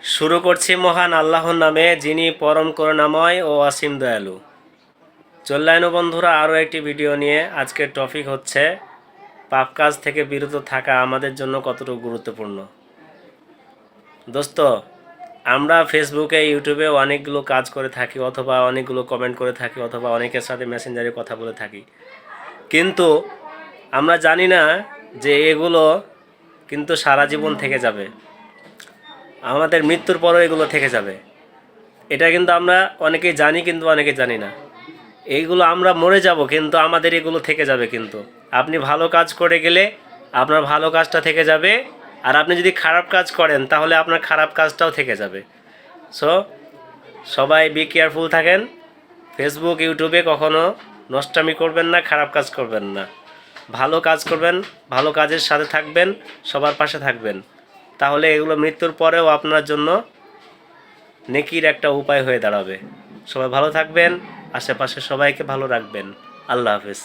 শুরু করছি মহান আল্লাহর নামে, যিনি পরম করুণাময় ও অসীম দয়ালু। চললাইন বন্ধুরা, আরও একটি ভিডিও নিয়ে। আজকের টপিক হচ্ছে পাপ কাজ থেকে বিরত থাকা আমাদের জন্য কতটুকু গুরুত্বপূর্ণ। দোস্ত, আমরা ফেসবুকে ইউটিউবে অনেকগুলো কাজ করে থাকি, অথবা অনেকগুলো কমেন্ট করে থাকি, অথবা অনেকের সাথে মেসেঞ্জারে কথা বলে থাকি, কিন্তু আমরা জানি না যে এগুলো কিন্তু সারা জীবন থেকে যাবে, আমাদের মৃত্যুর পরও এগুলো থেকে যাবে। এটা কিন্তু আমরা অনেকেই জানি, কিন্তু অনেকে জানি না। এইগুলো আমরা মরে যাব, কিন্তু আমাদের এগুলো থেকে যাবে। কিন্তু আপনি ভালো কাজ করে গেলে আপনার ভালো কাজটা থেকে যাবে, আর আপনি যদি খারাপ কাজ করেন তাহলে আপনার খারাপ কাজটাও থেকে যাবে। সো সবাই বি কেয়ারফুল থাকেন। ফেসবুক ইউটিউবে কখনো নষ্টামি করবেন না, খারাপ কাজ করবেন না, ভালো কাজ করবেন, ভালো কাজের সাথে থাকবেন, সবার পাশে থাকবেন। তাহলে এগুলো মৃত্যুর পরেও আপনার জন্য নেকির একটা উপায় হয়ে দাঁড়াবে। সবাই ভালো থাকবেন, আশেপাশে সবাইকে ভালো রাখবেন। আল্লাহ হাফেজ।